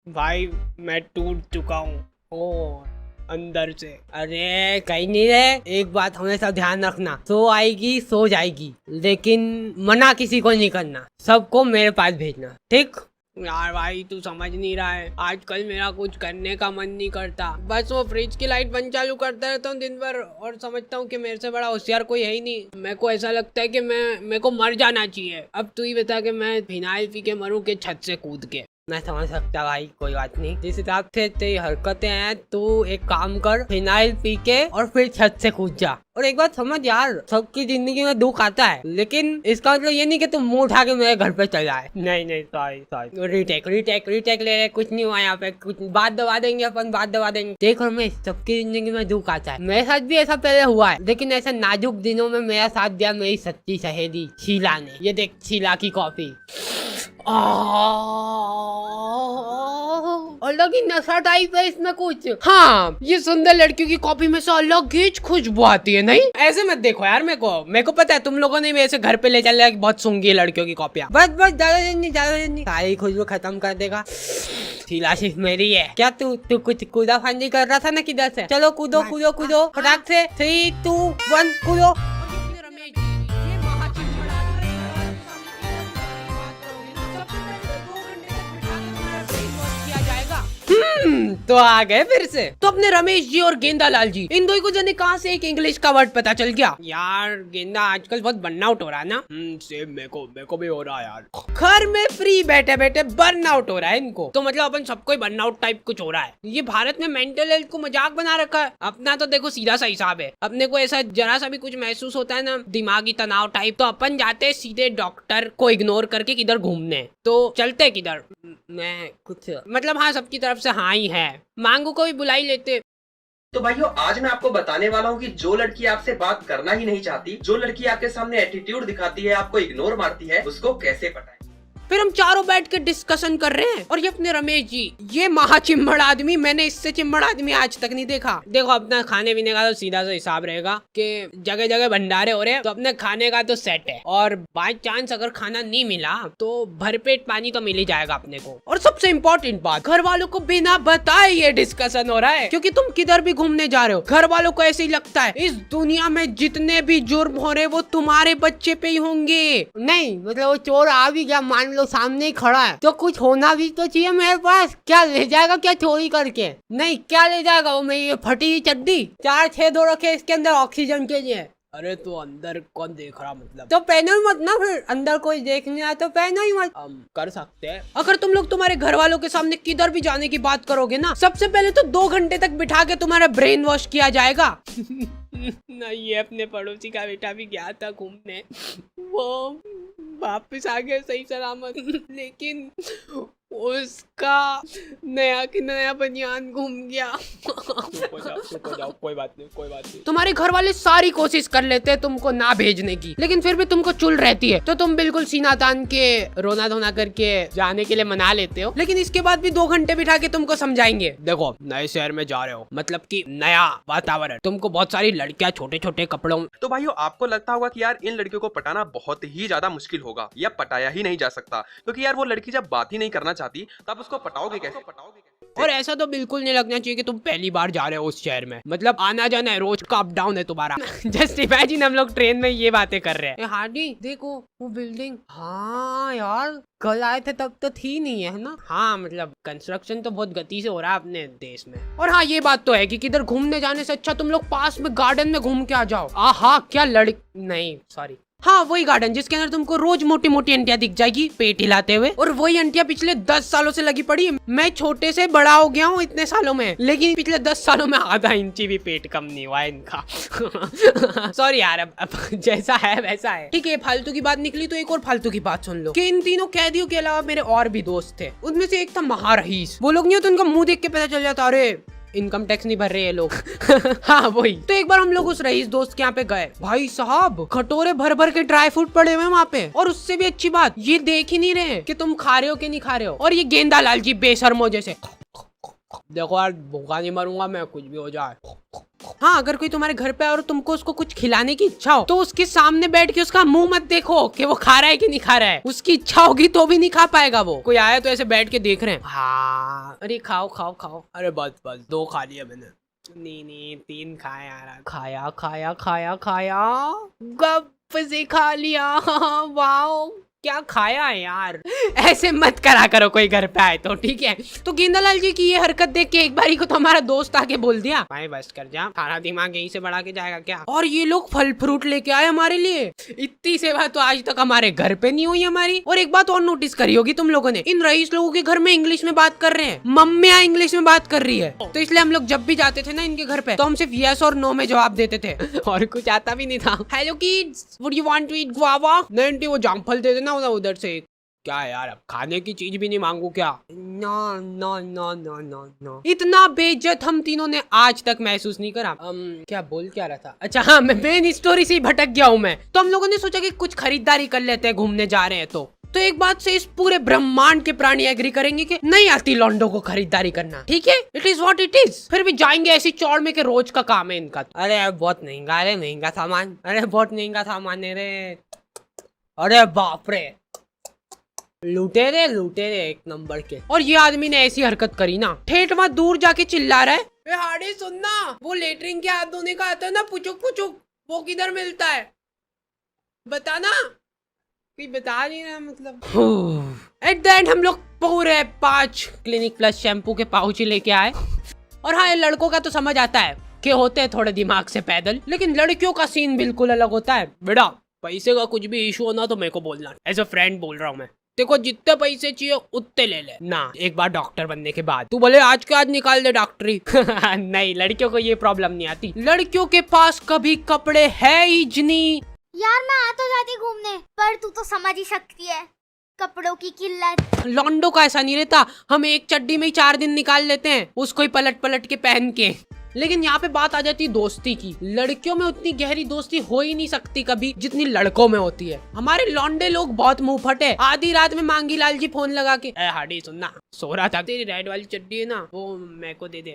भाई मैं टूट चुका हूँ ओ अंदर से। अरे कहीं नहीं रे, एक बात हमेशा ध्यान रखना, सो आएगी सो जाएगी, लेकिन मना किसी को नहीं करना, सबको मेरे पास भेजना, ठीक? यार भाई तू समझ नहीं रहा है, आजकल मेरा कुछ करने का मन नहीं करता, बस वो फ्रिज की लाइट बंद चालू करता रहता हूँ दिन भर और समझता हूँ कि मेरे से बड़ा होशियार कोई है ही नहीं। मेरे को ऐसा लगता है कि मेरे को मर जाना चाहिए। अब तू ही बता कि मैं फिनाइल पी के मरूं के छत से कूद के। मैं समझ सकता भाई, कोई बात नहीं, जिस हिसाब से तेरी हरकतें हैं, तू एक काम कर, फिनाइल पी के और फिर छत से कूद जा। और एक बात समझ यार, सबकी जिंदगी में दुख आता है, लेकिन इसका मतलब ये नहीं कि तुम मुंह उठा के मेरे घर पे चल आए। नहीं सॉरी, रीटेक ले रहे, कुछ नहीं हुआ यहाँ पे, कुछ बात दबा देंगे अपन, बात दबा देंगे। देख रमेश, सबकी जिंदगी में दुख आता है, मेरे साथ भी ऐसा पहले हुआ है, लेकिन ऐसे नाजुक दिनों में मेरा साथ दिया मेरी सच्ची सहेली शीला ने। ये देख शीला की कॉफी, अलग ही नशा टाइप है इसमें कुछ। हाँ, ये सुंदर लड़कियों की कॉफी में से अलग ही खुशबू आती है। नहीं ऐसे मत देखो यार, मेरे को पता है तुम लोगों ने मेरे से घर पे ले चल रहा बहुत सूंघी है लड़कियों की कॉफियाँ। बस ज्यादा दिन नहीं, सारी खुशबू खत्म कर देगा। शीला सिर्फ मेरी है क्या? तू कुछ कूदा फांदी कर रहा था ना किधर से? चलो कूदो फटाक से, 3, 2, 1 कूदो। तो आ गए फिर से। तो अपने रमेश जी और गेंदा लाल जी, इन दो को जाने कहां से एक इंग्लिश का वर्ड पता चल गया। यार गेंदा आजकल बहुत बर्नआउट हो रहा है ना। सेम मेरे को भी हो रहा है यार। घर में फ्री बैठे बैठे बर्नआउट हो रहा है इनको। तो मतलब अपन सबको ही बर्नआउट टाइप कुछ हो रहा है। ये भारत में मेंटल हेल्थ को मजाक बना रखा है। अपना तो देखो सीधा सा हिसाब है, अपने को ऐसा जरा सा भी कुछ महसूस होता है ना, दिमागी तनाव टाइप, तो अपन जाते हैं सीधे डॉक्टर को इग्नोर करके किधर घूमने। तो चलते किधर, मैं कुछ मतलब हाँ सबकी तरफ से हाँ ही है, मांगू को भी बुलाई लेते। तो भाइयों आज मैं आपको बताने वाला हूँ कि जो लड़की आपसे बात करना ही नहीं चाहती, जो लड़की आपके सामने एटीट्यूड दिखाती है, आपको इग्नोर मारती है, उसको कैसे पटाएं। फिर हम चारों बैठ के डिस्कशन कर रहे हैं और ये अपने रमेश जी, ये महा चिम्मड़ आदमी, मैंने इससे चिम्मड़ आदमी आज तक नहीं देखा। देखो अपना खाने पीने का तो सीधा सा हिसाब रहेगा कि जगह जगह भंडारे हो रहे हैं, तो अपने खाने का तो सेट है, और बाय चांस अगर खाना नहीं मिला तो भरपेट पानी तो मिल ही जाएगा अपने को। और सबसे इम्पोर्टेंट बात, घर वालों को बिना बताए ये डिस्कशन हो रहा है, क्योंकि तुम किधर भी घूमने जा रहे हो, घर वालों को ऐसे ही लगता है इस दुनिया में जितने भी जुर्म हो रहे वो तुम्हारे बच्चे पे ही होंगे। नहीं मतलब वो चोर आ भी गया, मान लो सामने ही खड़ा है, तो कुछ होना भी तो चाहिए मेरे पास। क्या ले जाएगा क्या चोरी करके? नहीं क्या ले जाएगा वो मेरी फटी हुई चड्डी, 4 छेद हो रखे इसके अंदर ऑक्सीजन के लिए। अरे तो अंदर कौन देख रहा, मतलब तो पहनो ही मत ना, फिर अंदर कोई देखने आया तो पहनो ही मत। कर सकते हैं। अगर तुम लोग तुम्हारे घर वालों के सामने किधर भी जाने की बात करोगे ना, सबसे पहले तो 2 घंटे तक बिठा के तुम्हारा ब्रेन वॉश किया जाएगा। ना ये अपने पड़ोसी का बेटा भी गया था घूमने, वो वापस आ गया सही सलामत, लेकिन उसका नया बनियान घूम गया। कोई बात नहीं। तुम्हारे घर वाले सारी कोशिश कर लेते हैं तुमको ना भेजने की, लेकिन फिर भी तुमको चुल रहती है, तो तुम बिल्कुल सीना तान के रोना धोना करके जाने के लिए मना लेते हो। लेकिन इसके बाद भी 2 घंटे बिठा के तुमको समझाएंगे, देखो नए शहर में जा रहे हो, मतलब कि नया वातावरण, तुमको बहुत सारी लड़कियां छोटे छोटे कपड़ों। तो भाइयों आपको लगता होगा कि यार इन लड़कियों को पटाना बहुत ही ज्यादा मुश्किल होगा, या पटाया ही नहीं जा सकता, क्योंकि यार वो लड़की जब बात ही नहीं करना चाहती तो आप उसको पटाओगे कैसे? और ऐसा तो बिल्कुल नहीं लगना चाहिए कि तुम पहली बार जा रहे हो उस शहर में, मतलब आना जाना है, रोज का अप डाउन है तुम्हारा। जस्ट इमेजिन हम लोग ट्रेन में ये बातें कर रहे हैं। हार्डी देखो वो बिल्डिंग, हाँ यार कल आए थे तब तो थी नहीं है ना। हाँ मतलब कंस्ट्रक्शन तो बहुत गति से हो रहा है अपने देश में। और हाँ ये बात तो है कि किधर घूमने जाने से अच्छा तुम लोग पास में गार्डन में घूम के आ जाओ। हाँ क्या नहीं सॉरी, हाँ वही गार्डन जिसके अंदर तुमको रोज मोटी मोटी अंटियां दिख जाएगी पेट हिलाते हुए, और वही अंटियां पिछले 10 सालों से लगी पड़ी। मैं छोटे से बड़ा हो गया हूँ इतने सालों में, लेकिन पिछले 10 सालों में आधा इंची भी पेट कम नहीं हुआ है इनका। सॉरी यार, अब जैसा है वैसा है। ठीक है, फालतू की बात निकली तो एक और फालतू की बात सुन लो कि इन तीनों कैदियों के अलावा मेरे और भी दोस्त थे, उनमें से एक था महारहीस। वो लोग नहीं होते, उनका मुंह देख के पता चल जाता अरे इनकम टैक्स नहीं भर रहे ये लोग। हाँ वही। तो एक बार हम लोग उस रईस दोस्त के यहाँ पे गए, भाई साहब कटोरे भर भर के ड्राई फ्रूट पड़े हुए वहाँ पे, और उससे भी अच्छी बात ये देख ही नहीं रहे कि तुम खा रहे हो कि नहीं खा रहे हो। और ये गेंदा लाल जी बेशर्मो जैसे, देखो यार भूखा नहीं मरूंगा मैं, कुछ भी हो जाए। हाँ, अगर कोई तुम्हारे घर पे आए और तुमको उसको कुछ खिलाने की इच्छा हो तो उसके सामने बैठ के उसका मुंह मत देखो कि वो खा रहा है कि नहीं खा रहा है। उसकी इच्छा होगी तो भी नहीं खा पाएगा वो। कोई आया तो ऐसे बैठ के देख रहे हैं, हाँ अरे खाओ खाओ खाओ, अरे बस बस 2 खा लिया मैंने, नहीं 3 खाया यार, खाया खाया खाया खाया, गप से खा लिया। वाओ क्या खाया है यार। ऐसे मत करा करो कोई घर पे आए तो, ठीक है। तो गेंदालाल जी की ये हरकत देख के एक बारी को तो हमारा दोस्त आके बोल दिया, भाई बस कर जा, सारा दिमाग यहीं से बढ़ा के जाएगा क्या। और ये लोग फल फ्रूट लेके आए हमारे लिए। इतनी सेवा तो आज तक हमारे घर पे नहीं हुई हमारी। और एक बात और नोटिस करी होगी तुम लोगों ने, इन रईस लोगों के घर में इंग्लिश में बात कर रहे हैं, मम्मियाँ इंग्लिश में बात कर रही है। तो इसलिए हम लोग जब भी जाते थे ना इनके घर पे तो हम सिर्फ यस और नो में जवाब देते थे और कुछ आता भी नहीं था। Hello kids, would you want to eat guava? नहीं वो जामफल दे देना उधर से। क्या यार, अब खाने की चीज भी नहीं मांगू क्या? No no no no no no. इतना बेइज्जत हम तीनों ने आज तक महसूस नहीं करा। क्या बोल क्या रहा था, अच्छा हाँ, मैं मेन स्टोरी से ही भटक गया हूँ मैं। तो हम लोगों ने सोचा कि कुछ खरीदारी कर लेते हैं, घूमने जा रहे हैं तो एक बात से इस पूरे ब्रह्मांड के प्राणी एग्री करेंगे कि नहीं आती लॉन्डो को खरीदारी करना, ठीक है, it is what it is. फिर भी जाएंगे ऐसी चौड़ में कि रोज का काम है इनका। अरे बहुत महंगा, अरे महंगा सामान, अरे बहुत महंगा सामान है रे, अरे बाप रे, लूटे रे एक नंबर के। और ये आदमी ने ऐसी हरकत करी ना, ठेठ वहां दूर जाके चिल्ला रहा है, हाड़ी सुनना, वो लेटरिन के हाथ धोने का आता है ना, पुचुक पुचुक, वो किधर मिलता है बताना। कोई बता नहीं रहा मतलब। एट द एंड हम लोग पूरे 5 क्लिनिक प्लस शैम्पू के पाउच लेके आए। और हाँ, ये लड़कों का तो समझ आता है कि होते हैं थोड़े दिमाग से पैदल, लेकिन लड़कियों का सीन बिल्कुल अलग होता है। बेटा पैसे का कुछ भी इशू होना तो मेरे को बोलना, एज अ फ्रेंड बोल रहा हूँ मैं। देखो जितने पैसे चाहिए उतने ले ले ना, एक बार डॉक्टर बनने के बाद। तू बोले आज के आज निकाल दे डॉक्टरी नहीं, लड़कियों को ये प्रॉब्लम नहीं आती। लड़कियों के पास कभी कपड़े है ही नहीं। यार मैं आ तो जाती घूमने, पर तू तो समझ ही सकती है कपड़ों की किल्लत। लॉन्डो का ऐसा नहीं रहता, हम एक चड्डी में ही 4 दिन निकाल लेते हैं, उसको ही पलट पलट के पहन के। लेकिन यहाँ पे बात आ जाती है दोस्ती की। लड़कियों में उतनी गहरी दोस्ती हो ही नहीं सकती कभी जितनी लड़कों में होती है। हमारे लौंडे लोग बहुत मुंह फटे। आधी रात में मांगी लाल जी फोन लगा के, हाडी सुनना, सो रहा था, तेरी रेड वाली चड्डी है ना, वो मेरे को दे दे।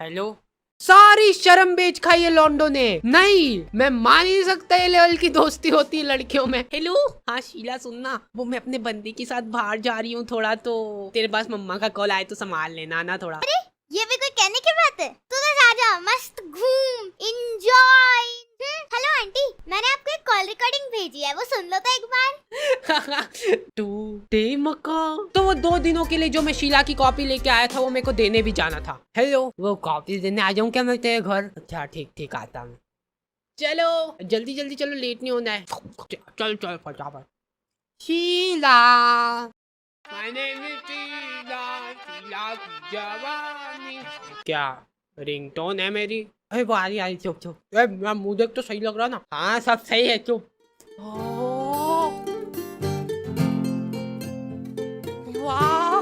हेलो, सारी शर्म बेच खाई है लॉन्डो ने। नहीं, मैं मान ही नहीं सकता ये लेवल की दोस्ती होती है लड़कियों में। हेलो, हाँ शीला सुनना, वो मैं अपने बंदी के साथ बाहर जा रही हूँ थोड़ा, तो तेरे पास मम्मा का कॉल आए तो संभाल लेना ना थोड़ा। ये भी कोई कहने की बात है? तू तो जा मस्त घूम, एंजॉय। हेलो आंटी, मैंने आपको एक कॉल रिकॉर्डिंग भेजी है, वो सुन लो तो एक बार। टूटे मकान। तो वो 2 दिनों के लिए जो मैं शीला की कॉपी लेके आया था वो मेरे को देने भी जाना था। हेलो, वो कॉपी देने आ जाऊँ क्या मैं तेरे घर? अच्छा ठीक आता मैं। चलो जल्दी चलो, लेट नहीं होना है। चल फटाफट। Sheila, My name is Sheila की जवानी। क्या रिंगटोन है मेरी? अरे वो आ रही चुप। मेरा मुंह देख तो सही लग रहा ना? हाँ सब सही है, चुप। वाह,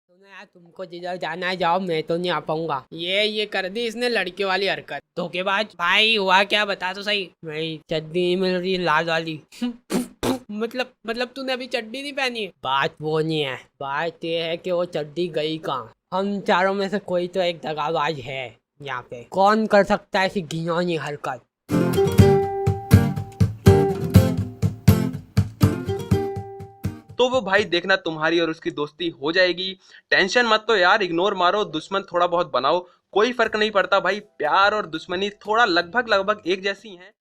मैं तुमको जिधर जाना है जाओ, मैं तो नहीं आ पाऊंगा। ये कर दी इसने लड़कियों वाली हरकत। धोखेबाज। भाई हुआ क्या, बता तो सही। भाई चड्डी नहीं मिल रही लाल वाली मतलब तूने अभी चड्डी नहीं पहनी है? बात वो नहीं है, बात ये है कि वो चड्डी गई कहाँ। हम चारों में से कोई तो एक दगाबाज है यहाँ पे। कौन कर सकता है ऐसी घिनौनी हरकत? तो वो भाई देखना तुम्हारी और उसकी दोस्ती हो जाएगी। टेंशन मत तो यार, इग्नोर मारो, दुश्मन थोड़ा बहुत बनाओ, कोई फर्क नहीं पड़ता भाई। प्यार और दुश्मनी थोड़ा लगभग एक जैसी हैं।